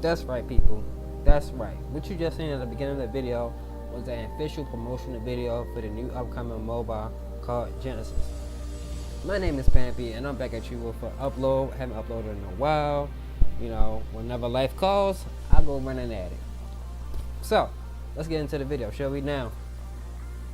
That's right, people. That's right. What you just seen at the beginning of the video was an official promotional video for the new upcoming Moba called Genesis. My name is Pampy, and I'm back at you with an upload. I haven't uploaded in a while. You know, whenever life calls, I go running at it. So, let's get into the video, shall we? Now,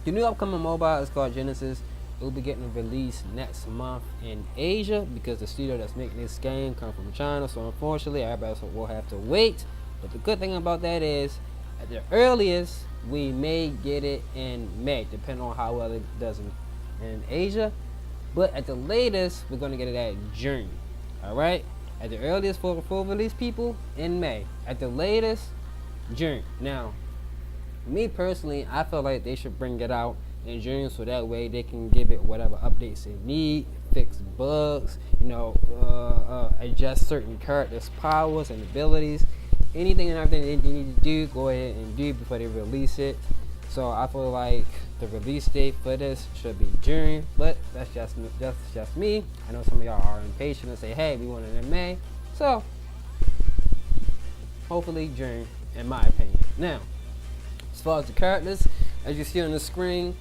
the new upcoming Moba is called Genesis. It will be getting released next month in Asia because the studio that's making this game comes from China. So unfortunately, everybody will have to wait. But the good thing about that is, at the earliest, we may get it in May, depending on how well it does in Asia. But at the latest, we're going to get it at June. All right? At the earliest for release, people, in May. At the latest, June. Now, me personally, I feel like they should bring it out in June, so that way they can give it whatever updates they need, fix bugs, adjust certain characters' powers and abilities, anything and everything they need to do, go ahead and do before they release it. So I feel like the release date for this should be June, but that's just me. I know some of y'all are impatient and say, hey, we want it in May, so hopefully June, in my opinion. Now, as far as the characters, as you see on the screen,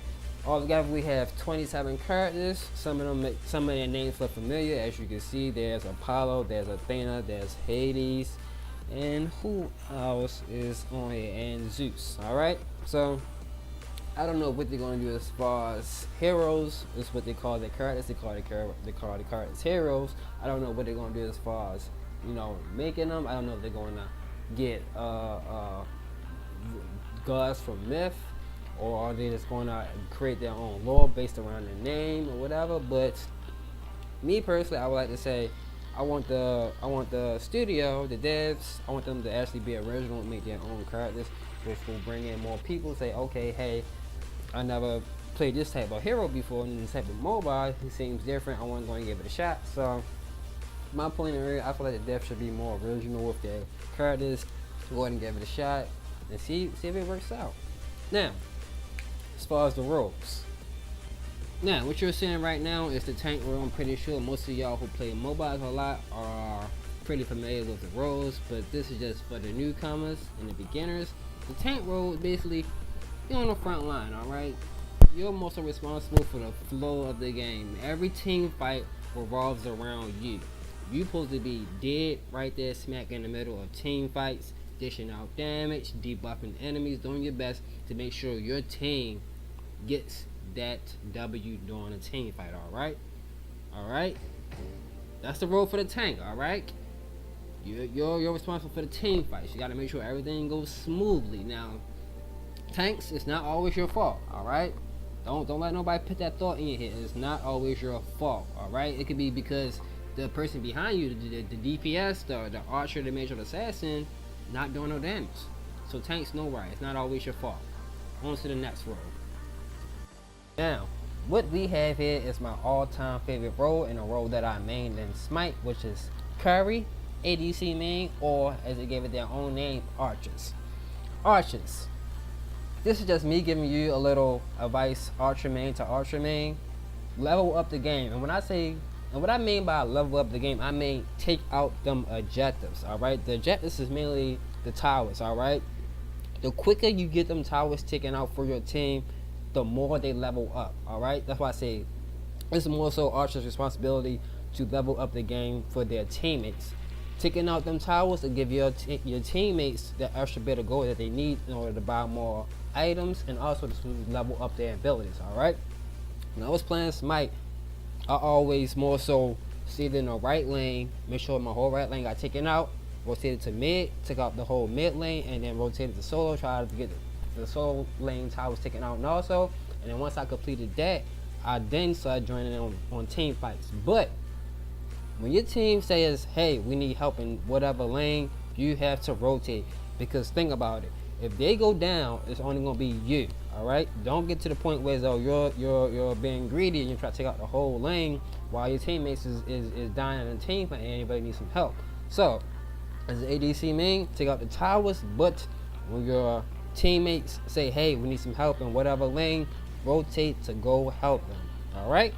altogether we have 27 characters. Some of their names look familiar. As you can see, there's Apollo, there's Athena, there's Hades, and who else is on here? And Zeus. Alright, so I don't know what they're going to do as far as heroes. Is what they call their characters. They call the characters heroes. I don't know what they're going to do as far as, making them. I don't know if they're going to get gods from myth, or are they just going to create their own lore based around their name or whatever. But me personally, I would like to say I want the studio, the devs, I want them to actually be original and make their own characters, which will bring in more people. Say, okay, hey, I never played this type of hero before, and this type of mobile, he seems different. I want to go and give it a shot. So my point of view, I feel like the devs should be more original with their characters. Go ahead and give it a shot and see if it works out. Now, as far as the roles, now what you're seeing right now is the tank role. I'm pretty sure most of y'all who play mobiles a lot are pretty familiar with the roles, but this is just for the newcomers and the beginners. The tank role is basically, you're on the front line, alright? You're mostly responsible for the flow of the game. Every team fight revolves around you. You're supposed to be dead right there smack in the middle of team fights, dishing out damage, debuffing enemies, doing your best to make sure your team gets that W during a team fight. Alright? That's the role for the tank, alright? You're responsible for the team fights. You gotta make sure everything goes smoothly. Now, tanks, it's not always your fault, alright? Don't let nobody put that thought in your head. It's not always your fault, alright? It could be because the person behind you, the DPS, the archer, the major assassin, not doing no damage. So tanks, no worry, it's not always your fault. On to the next role. Now, what we have here is my all-time favorite role, and a role that I mained in Smite, which is Curry, ADC main, or as they gave it their own name, Archers. Archers. This is just me giving you a little advice, Archer main to Archer main. Level up the game, and what I mean by level up the game, I mean take out them objectives, alright? The objectives is mainly the towers, alright? The quicker you get them towers taken out for your team, the more they level up, alright? That's why I say it's more so Archer's responsibility to level up the game for their teammates. Taking out them towers to give your teammates the extra bit of gold that they need in order to buy more items, and also to level up their abilities, alright? When I was playing Smite, I always more so stayed in the right lane, make sure my whole right lane got taken out, rotated to mid, took out the whole mid lane, and then rotated to solo, tried to get the solo lane towers taken out, and then once I completed that, I then started joining on team fights. But when your team says, hey, we need help in whatever lane, you have to rotate, because think about it, if they go down, it's only gonna be you. Alright, don't get to the point where you're being greedy and you try to take out the whole lane while your teammates is dying in a team fight and anybody needs some help. So, as an ADC main, take out the towers, but when your teammates say, hey, we need some help in whatever lane, rotate to go help them. Alright,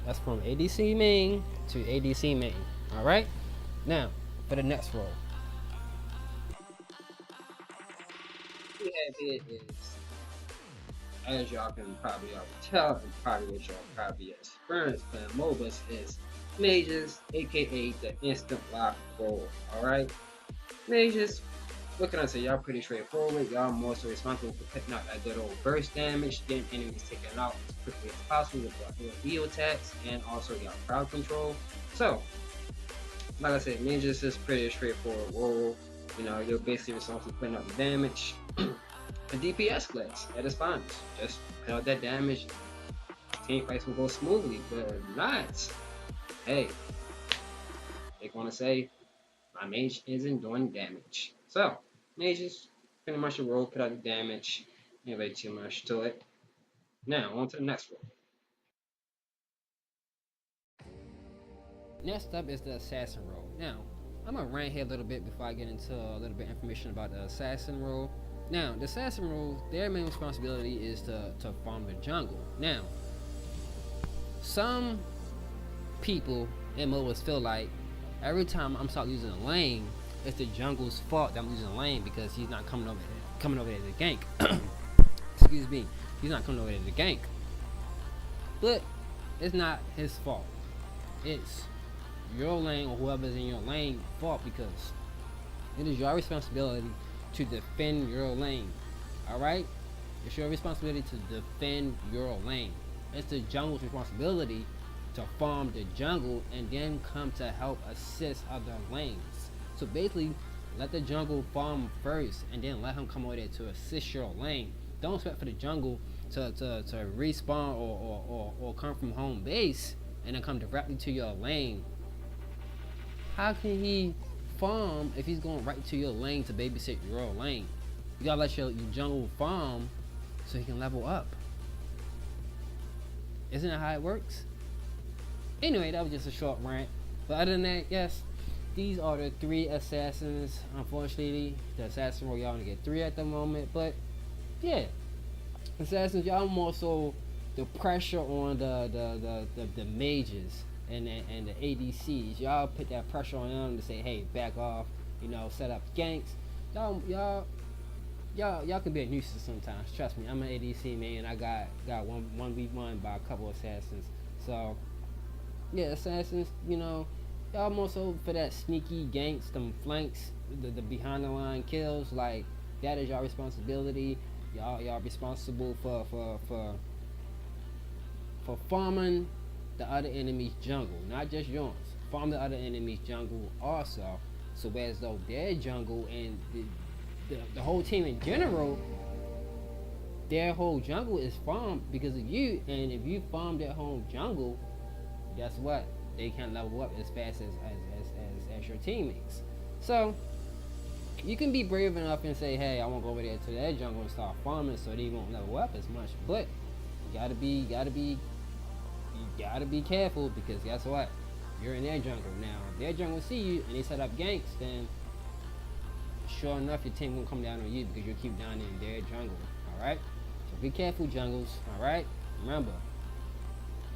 that's from ADC main to ADC main. Alright, now for the next role. have here is, as y'all can probably already tell, and probably what y'all probably experienced playing MOBAs, is mages, aka the instant lock role. Alright? Mages, what can I say? Y'all pretty straightforward. Y'all more so responsible for picking out that good old burst damage, getting enemies taken out as quickly as possible with your heal attacks, and also your crowd control. So, like I said, mages is pretty straightforward role. You know, you're basically responsible for putting out the damage. A DPS class at its finest. Just put out that damage. Team fights will go smoothly, but not. Hey, they're gonna say my mage isn't doing damage. So, mages, pretty much a role, put out the damage. Ain't really too much to it. Now, on to the next role. Next up is the assassin role. Now, I'm gonna rant here a little bit before I get into a little bit of information about the assassin role. Now, the assassin role, their main responsibility is to farm the jungle. Now, some people in MOBAs feel like every time I'm start losing a lane, it's the jungle's fault that I'm losing a lane because he's not coming over there to gank. Excuse me, he's not coming over there to gank. But it's not his fault. It's your lane or whoever's in your lane fault, because it is your responsibility to defend your lane. Alright? It's your responsibility to defend your lane. It's the jungle's responsibility to farm the jungle and then come to help assist other lanes. So basically, let the jungle farm first and then let him come over there to assist your lane. Don't expect for the jungle to respawn or come from home base and then come directly to your lane. How can he farm if he's going right to your lane to babysit your lane? You gotta let your jungle farm so he can level up. Isn't that how it works? Anyway, that was just a short rant. But other than that, yes, these are the 3 assassins. Unfortunately, the assassin role, y'all only get 3 at the moment. But yeah, assassins, y'all more so the pressure on the mages and the ADCs. Y'all put that pressure on them to say, hey, back off, you know, set up ganks. Y'all can be a nuisance sometimes. Trust me, I'm an ADC man. I got 1v1 by a couple assassins. So yeah, assassins, you know, y'all more so for that sneaky ganks, them flanks, the behind the line kills. Like, that is y'all responsibility. Y'all responsible for farming the other enemy's jungle, not just yours. Farm the other enemy's jungle also, so as though their jungle and the whole team in general, their whole jungle is farmed because of you. And if you farm their whole jungle, guess what? They can't level up as fast as your teammates. So you can be brave enough and say, hey, I won't go over there to their jungle and start farming so they won't level up as much. But you gotta be careful, because guess what? You're in their jungle. Now, if their jungle see you and they set up ganks, then sure enough your team will come down on you because you keep down in their jungle. Alright? So be careful, jungles. Alright? Remember,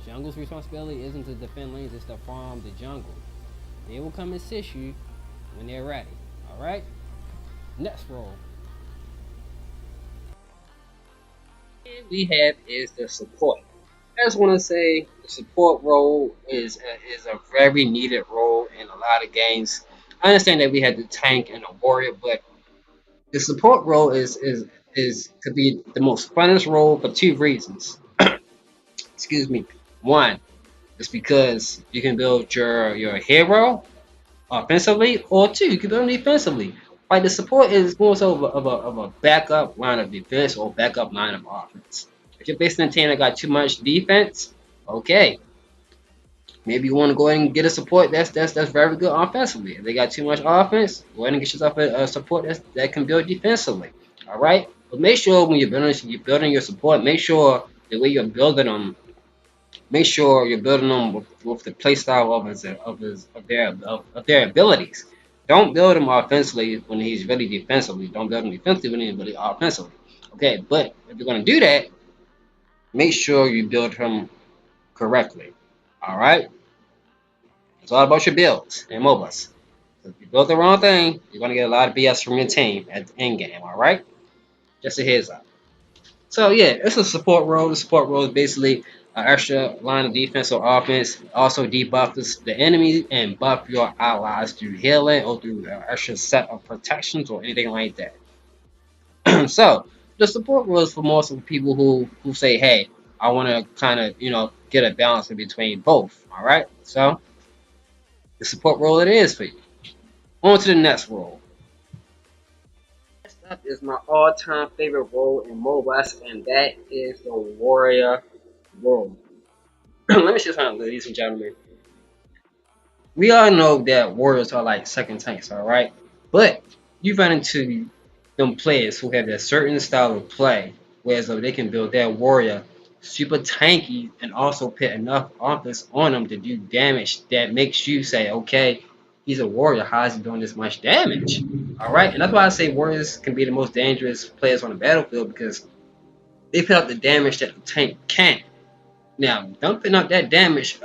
jungle's responsibility isn't to defend lanes, it's to farm the jungle. They will come assist you when they're ready. Alright? Next role. And we have is the support. I just want to say the support role is a very needed role in a lot of games. I understand that we had the tank and the warrior, but the support role is could be the most funnest role for 2 reasons. Excuse me. One, it's because you can build your hero offensively, or 2, you can build him defensively. Like, the support is more so of a backup line of defense or backup line of offense. If you're facing a team that got too much defense, okay, maybe you want to go ahead and get a support that's very good offensively. If they got too much offense, go ahead and get yourself a support that can build defensively. All right, but make sure when you're building your support, make sure the way you're building them, make sure you're building them with the playstyle of their abilities. Don't build him offensively when he's really defensively. Don't build him defensively when he's really offensively. Okay, but if you're gonna do that, make sure you build him correctly. All right, it's all about your builds and MOBAs. If you build the wrong thing, you're gonna get a lot of BS from your team at the end game. All right. Just a heads up. So yeah, it's a support role. The support role is basically an extra line of defense or offense. Also debuff the enemy and buff your allies through healing or through an extra set of protections or anything like that. So the support role is for most of the people who say, hey, I want to kind of get a balance in between both. All right. So the support role it is for you. On to the next role. Next up is my all-time favorite role in MOBAs, and that is the warrior role. Let me say something, ladies and gentlemen. We all know that warriors are like second tanks, all right? But you run into them players who have a certain style of play, whereas though they can build their warrior super tanky and also put enough offense on them to do damage that makes you say, okay, he's a warrior. How is he doing this much damage? All right, and that's why I say warriors can be the most dangerous players on the battlefield because they put out the damage that the tank can't. Now, dumping up that damage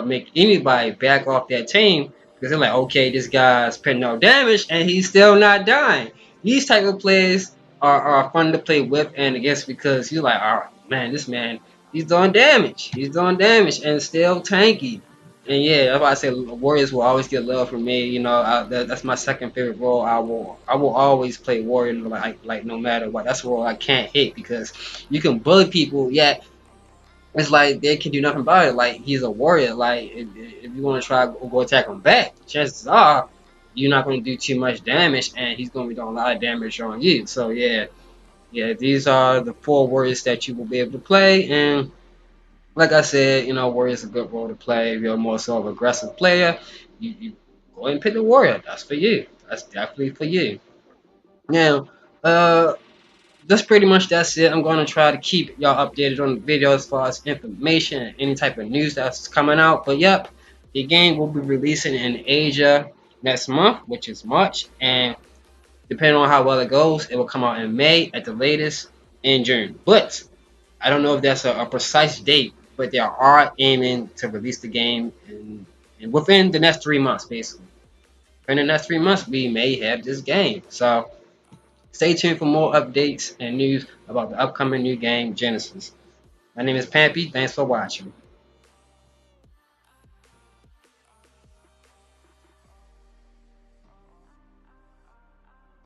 make anybody back off that team because they're like, okay, this guy's putting out damage and he's still not dying. These type of players are fun to play with and against because you're like, all right, man, this man, he's doing damage. He's doing damage and still tanky. And yeah, that's why I say Warriors will always get love from me. That's my second favorite role. I will always play Warrior like no matter what. That's a role I can't hate because you can bully people, yet it's like they can do nothing about it. Like he's a warrior. Like if you want to try to go attack him back, chances are you're not going to do too much damage, and he's going to be doing a lot of damage on you. So yeah, these are the four warriors that you will be able to play. And like I said, warrior is a good role to play. If you're more so of an aggressive player, you go ahead and pick the warrior. That's for you. That's definitely for you. Now, that's pretty much that's it. I'm going to try to keep y'all updated on the video as far as information and any type of news that's coming out. But yep, the game will be releasing in Asia next month, which is March, and depending on how well it goes, it will come out in May at the latest in June. But I don't know if that's a precise date, but they are aiming to release the game in within the next 3 months, basically. In the next 3 months, we may have this game. So stay tuned for more updates and news about the upcoming new game, Genesis. My name is Pampy. Thanks for watching.